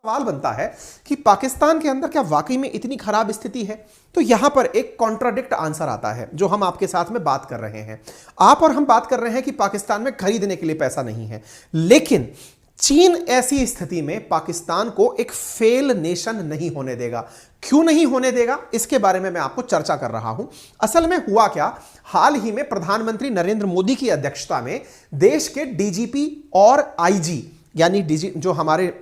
सवाल बनता है कि पाकिस्तान के अंदर क्या वाकई में इतनी खराब स्थिति है। तो यहां पर एक कॉन्ट्राडिक्ट आंसर आता है जो हम आपके साथ में बात कर रहे हैं। आप और हम बात कर रहे हैं कि पाकिस्तान में खरीदने के लिए पैसा नहीं है, लेकिन चीन ऐसी स्थिति में पाकिस्तान को एक फेल नेशन नहीं होने देगा। क्यों नहीं होने देगा, इसके बारे में मैं आपको चर्चा कर रहा हूं। असल में हुआ क्या, हाल ही में प्रधानमंत्री नरेंद्र मोदी की अध्यक्षता में देश के डीजीपी और आईजी यानी जो हमारे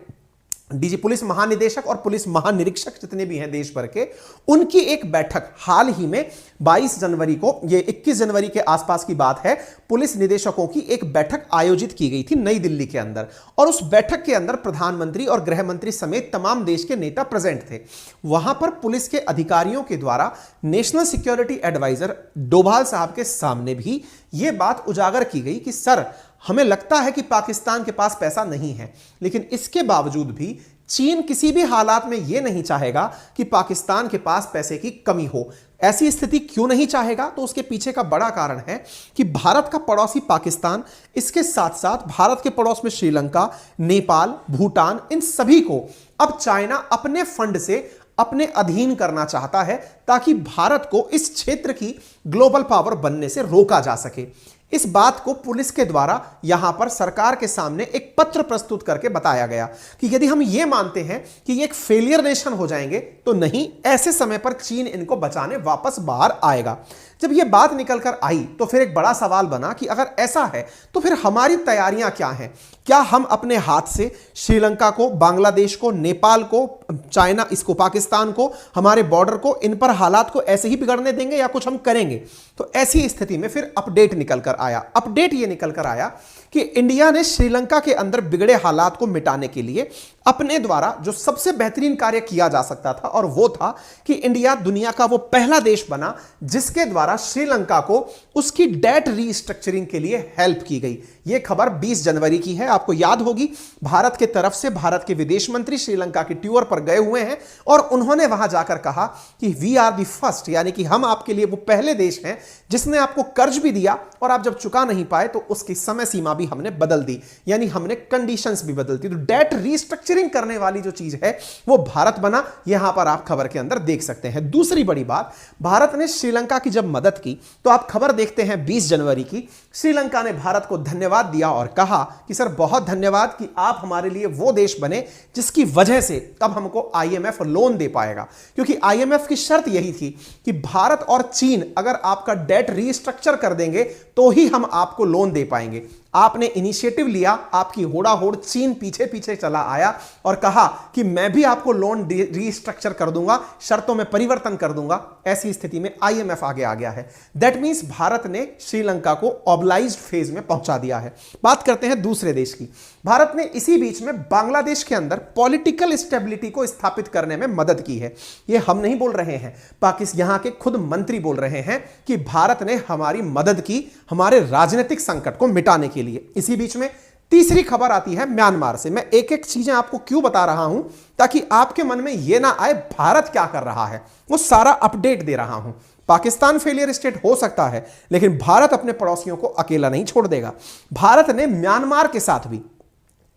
डीजी पुलिस महानिदेशक और पुलिस महानिरीक्षक जितने भी हैं देश भर के, उनकी एक बैठक हाल ही में 22 जनवरी को, ये 21 जनवरी के आसपास की बात है, पुलिस निदेशकों की एक बैठक आयोजित की गई थी नई दिल्ली के अंदर। और उस बैठक के अंदर प्रधानमंत्री और गृह मंत्री समेत तमाम देश के नेता प्रेजेंट थे। वहां पर पुलिस के अधिकारियों के द्वारा नेशनल सिक्योरिटी एडवाइजर डोभाल साहब के सामने भी यह बात उजागर की गई कि सर, हमें लगता है कि पाकिस्तान के पास पैसा नहीं है, लेकिन इसके बावजूद भी चीन किसी भी हालात में यह नहीं चाहेगा कि पाकिस्तान के पास पैसे की कमी हो। ऐसी स्थिति क्यों नहीं चाहेगा, तो उसके पीछे का बड़ा कारण है कि भारत का पड़ोसी पाकिस्तान, इसके साथ साथ भारत के पड़ोस में श्रीलंका, नेपाल, भूटान, इन सभी को अब चाइना अपने फंड से अपने अधीन करना चाहता है ताकि भारत को इस क्षेत्र की ग्लोबल पावर बनने से रोका जा सके। इस बात को पुलिस के द्वारा यहां पर सरकार के सामने एक पत्र प्रस्तुत करके बताया गया कि यदि हम यह मानते हैं कि ये एक फेलियर नेशन हो जाएंगे तो नहीं, ऐसे समय पर चीन इनको बचाने वापस बाहर आएगा। जब यह बात निकल कर आई तो फिर एक बड़ा सवाल बना कि अगर ऐसा है तो फिर हमारी तैयारियां क्या हैं। क्या हम अपने हाथ से श्रीलंका को, बांग्लादेश को, नेपाल को, चाइना, इसको, पाकिस्तान को, हमारे बॉर्डर को, इन पर हालात को ऐसे ही बिगड़ने देंगे या कुछ हम करेंगे। तो ऐसी स्थिति में फिर अपडेट निकल कर आया। अपडेट यह निकल कर आया कि इंडिया ने श्रीलंका के अंदर बिगड़े हालात को मिटाने के लिए अपने द्वारा जो सबसे बेहतरीन कार्य किया जा सकता था, और वो था कि इंडिया दुनिया का वो पहला देश बना जिसके द्वारा श्रीलंका को उसकी डेट रीस्ट्रक्चरिंग के लिए हेल्प की गई। यह खबर 20 जनवरी की है। आपको याद होगी, भारत के तरफ से भारत के विदेश मंत्री श्रीलंका की टूर पर गए हुए हैं और उन्होंने वहां जाकर कहा कि वी आर द फर्स्ट, यानी कि हम आपके लिए वो पहले देश हैं जिसने आपको कर्ज भी दिया और आप जब चुका नहीं पाए तो उसकी समय सीमा भी हमने बदल दी, यानी हमने कंडीशंस भी बदल दी। तो डेट रीस्ट्रक्चरिंग करने वाली जो चीज है वो भारत बना। यहां पर आप खबर के अंदर देख सकते हैं। दूसरी बड़ी बात, भारत ने श्रीलंका की जब मदद की तो आप खबर देखते हैं 20 जनवरी की, श्रीलंका ने भारत को धन्यवाद दिया और कहा कि सर बहुत धन्यवाद कि आप हमारे लिए वो देश बने जिसकी वजह से अब हमको आईएमएफ लोन दे पाएगा। क्योंकि आईएमएफ की शर्त यही थी कि भारत और चीन अगर आपका डेट रीस्ट्रक्चर कर देंगे तो ही हम आपको लोन दे पाएंगे। आपने इनिशिएटिव लिया, आपकी होड़ाहोड़ चीन पीछे पीछे चला आया और कहा कि मैं भी आपको लोन रीस्ट्रक्चर कर दूंगा, शर्तों में परिवर्तन कर दूंगा। ऐसी स्थिति में आईएमएफ आगे आ गया है। दैट मींस भारत ने श्रीलंका को ऑबलाइज्ड फेज में पहुंचा दिया है। बात करते हैं दूसरे देश की। भारत ने इसी बीच में बांग्लादेश के अंदर पॉलिटिकल स्टेबिलिटी को स्थापित करने में मदद की है। यह हम नहीं बोल रहे हैं, पाकिस्तान यहां के खुद मंत्री बोल रहे हैं कि भारत ने हमारी मदद की हमारे राजनीतिक संकट को मिटाने के लिए। इसी बीच में तीसरी खबर आती है म्यांमार से। मैं एक एक चीजें आपको क्यों बता रहा हूं, ताकि आपके मन में यह ना आए भारत क्या कर रहा है, वो सारा अपडेट दे रहा हूं। पाकिस्तान फेलियर स्टेट हो सकता है, लेकिन भारत अपने पड़ोसियों को अकेला नहीं छोड़ देगा। भारत ने म्यांमार के साथ भी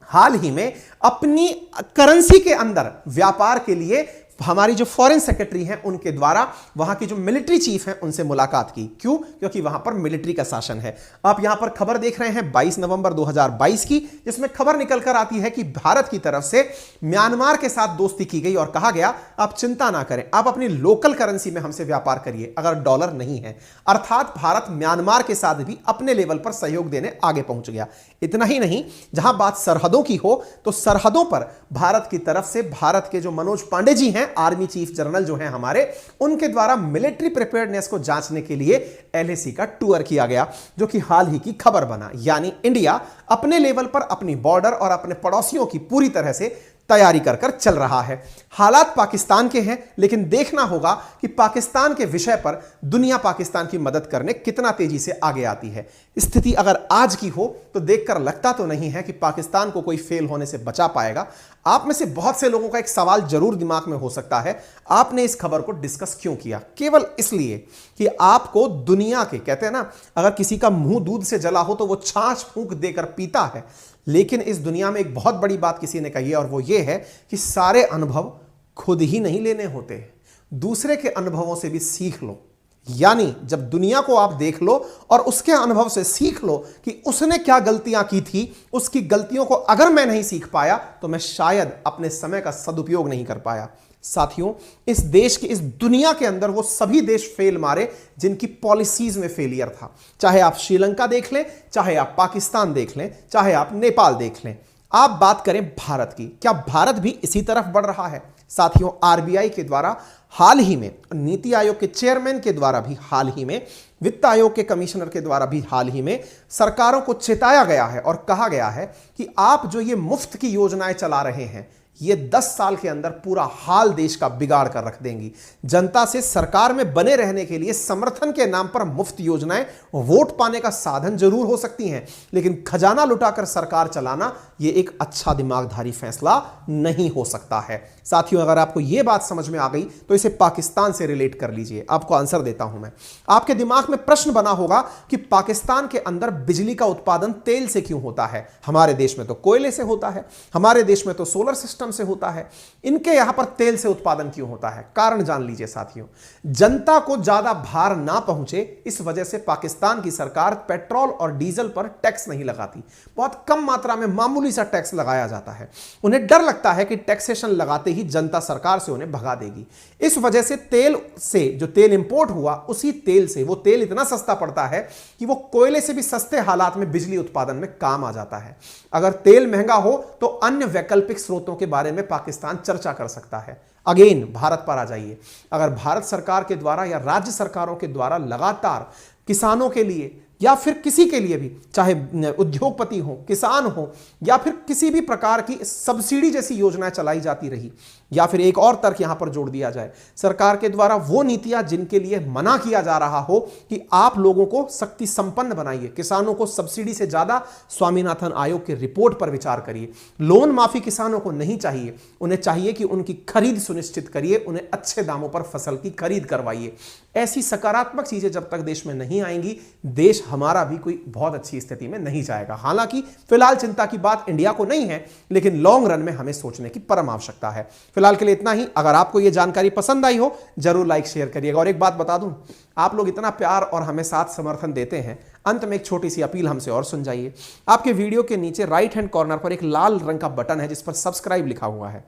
हाल ही में अपनी करेंसी के अंदर व्यापार के लिए हमारी जो फॉरेन सेक्रेटरी हैं उनके द्वारा वहां की जो मिलिट्री चीफ हैं उनसे मुलाकात की। क्यों? क्योंकि वहां पर मिलिट्री का शासन है। आप यहां पर खबर देख रहे हैं 22 नवंबर 2022 की, जिसमें खबर निकल कर आती है कि भारत की तरफ से म्यांमार के साथ दोस्ती की गई और कहा गया आप चिंता ना करें, आप अपनी लोकल करेंसी में हमसे व्यापार करिए अगर डॉलर नहीं है। अर्थात भारत म्यांमार के साथ भी अपने लेवल पर सहयोग देने आगे पहुंच गया। इतना ही नहीं, जहां बात सरहदों की हो तो सरहदों पर भारत की तरफ से भारत के जो मनोज पांडे जी हैं, आर्मी चीफ जनरल जो हैं हमारे, उनके द्वारा मिलिट्री प्रिपेयर्डनेस को जांचने के लिए एलएसी का टूर किया गया, जो कि हाल ही की खबर बना। यानी इंडिया अपने लेवल पर अपनी बॉर्डर और अपने पड़ोसियों की पूरी तरह से तैयारी कर कर चल रहा है। हालात पाकिस्तान के हैं, लेकिन देखना होगा कि पाकिस्तान के विषय पर दुनिया पाकिस्तान की मदद करने कितना तेजी से आगे आती है। स्थिति अगर आज की हो तो देखकर लगता तो नहीं है कि पाकिस्तान को कोई फेल होने से बचा पाएगा। आप में से बहुत से लोगों का एक सवाल जरूर दिमाग में हो सकता है, आपने इस खबर को डिस्कस क्यों किया? केवल इसलिए कि आपको दुनिया के, कहते हैं ना, अगर किसी का मुंह दूध से जला हो तो वो छाछ फूंक देकर पीता है, लेकिन इस दुनिया में एक बहुत बड़ी बात किसी ने कही है और वो ये है कि सारे अनुभव खुद ही नहीं लेने होते, दूसरे के अनुभवों से भी सीख लो। यानी जब दुनिया को आप देख लो और उसके अनुभव से सीख लो कि उसने क्या गलतियां की थी, उसकी गलतियों को अगर मैं नहीं सीख पाया तो मैं शायद अपने समय का सदुपयोग नहीं कर पाया। साथियों, इस देश की, इस दुनिया के अंदर वो सभी देश फेल मारे जिनकी पॉलिसीज में फेलियर था। चाहे आप श्रीलंका देख लें, चाहे आप पाकिस्तान देख लें, चाहे आप नेपाल देख लें। आप बात करें भारत की, क्या भारत भी इसी तरफ बढ़ रहा है? साथियों, आरबीआई के द्वारा हाल ही में, नीति आयोग के चेयरमैन के द्वारा भी हाल ही में, वित्त आयोग के कमिश्नर के द्वारा भी हाल ही में सरकारों को चेताया गया है और कहा गया है कि आप जो ये मुफ्त की योजनाएं चला रहे हैं, ये 10 साल के अंदर पूरा हाल देश का बिगाड़ कर रख देंगी। जनता से सरकार में बने रहने के लिए समर्थन के नाम पर मुफ्त योजनाएं वोट पाने का साधन जरूर हो सकती हैं, लेकिन खजाना लुटाकर सरकार चलाना ये एक अच्छा दिमागधारी फैसला नहीं हो सकता है। साथियों, अगर आपको यह बात समझ में आ गई तो इसे पाकिस्तान से रिलेट कर लीजिए। आपको आंसर देता हूं मैं। आपके दिमाग में प्रश्न बना होगा कि पाकिस्तान के अंदर बिजली का उत्पादन तेल से क्यों होता है? हमारे देश में तो कोयले से होता है, हमारे देश में तो सोलर सिस्टम से होता है, इनके यहां पर तेल से उत्पादन क्यों होता है? कारण जान लीजिए साथियों। जनता को ज्यादा भार ना पहुंचे, इस वजह से पाकिस्तान की सरकार पेट्रोल और डीजल पर टैक्स नहीं लगाती। बहुत कम मात्रा में मामूली सा टैक्स लगाया जाता है। उन्हें डर लगता है कि टैक्सेशन लगाते ही जनता सरकार से उन्हें भगा देगी। इस वजह से तेल से, जो तेल इंपोर्ट हुआ, उसी तेल से, वो तेल इतना सस्ता पड़ता है कि वो कोयले से भी सस्ते हालात में बिजली उत्पादन में काम आ जाता है। अगर तेल महंगा हो तो अन्य वैकल्पिक स्रोतों के बारे में पाकिस्तान चर्चा कर सकता है। अगेन भारत पर आ जाइए। अगर भारत सरकार के द्वारा या राज्य सरकारों के द्वारा लगातार किसानों के लिए या फिर किसी के लिए भी, चाहे उद्योगपति हो, किसान हो, या फिर किसी भी प्रकार की सब्सिडी जैसी योजनाएं चलाई जाती रही, या फिर एक और तर्क यहां पर जोड़ दिया जाए, सरकार के द्वारा वो नीतियां जिनके लिए मना किया जा रहा हो कि आप लोगों को शक्ति संपन्न बनाइए, किसानों को सब्सिडी से ज्यादा स्वामीनाथन आयोग की रिपोर्ट पर विचार करिए, लोन माफी किसानों को नहीं चाहिए, उन्हें चाहिए कि उनकी खरीद सुनिश्चित करिए, उन्हें अच्छे दामों पर फसल की खरीद करवाइए। ऐसी सकारात्मक चीजें जब तक देश में नहीं आएंगी, देश हमारा भी कोई बहुत अच्छी स्थिति में नहीं जाएगा। हालांकि फिलहाल चिंता की बात इंडिया को नहीं है, लेकिन लॉन्ग रन में हमें सोचने की परम आवश्यकता है। फिलहाल के लिए इतना ही। अगर आपको यह जानकारी पसंद आई हो, जरूर लाइक शेयर करिएगा। और एक बात बता दूं, आप लोग इतना प्यार और हमें साथ समर्थन देते हैं, अंत में एक छोटी सी अपील हमसे और सुन जाइए। आपके वीडियो के नीचे राइट हैंड कॉर्नर पर एक लाल रंग का बटन है जिस पर सब्सक्राइब लिखा हुआ है,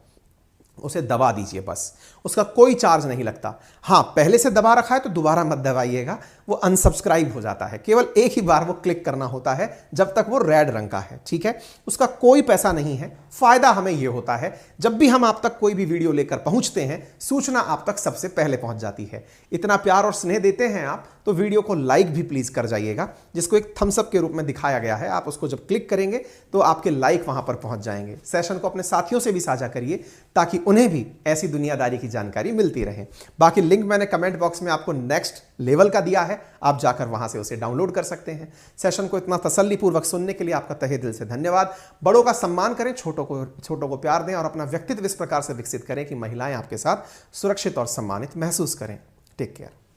उसे दबा दीजिए। बस उसका कोई चार्ज नहीं लगता। हाँ, पहले से दबा रखा है तो दोबारा मत दबाइएगा, वो अनसब्सक्राइब हो जाता है। केवल एक ही बार वो क्लिक करना होता है जब तक वो रेड रंग का है, ठीक है? उसका कोई पैसा नहीं है। फायदा हमें यह होता है, जब भी हम आप तक कोई भी वीडियो लेकर पहुंचते हैं, सूचना आप तक सबसे पहले पहुंच जाती है। इतना प्यार और स्नेह देते हैं आप, तो वीडियो को लाइक भी प्लीज कर जाइएगा, जिसको एक थम्स अप के रूप में दिखाया गया है। आप उसको जब क्लिक करेंगे तो आपके लाइक वहां पर पहुंच जाएंगे। सेशन को अपने साथियों से भी साझा करिए ताकि उन्हें भी ऐसी दुनियादारी की जानकारी मिलती रहे। बाकी लिंक मैंने कमेंट बॉक्स में आपको नेक्स्ट लेवल का दिया है, आप जाकर वहां से उसे डाउनलोड कर सकते हैं। सेशन को इतना तसल्लीपूर्वक सुनने के लिए आपका तहे दिल से धन्यवाद। बड़ों का सम्मान करें, छोटों को प्यार दें और अपना व्यक्तित्व इस प्रकार से विकसित करें कि महिलाएं आपके साथ सुरक्षित और सम्मानित महसूस करें। Take care.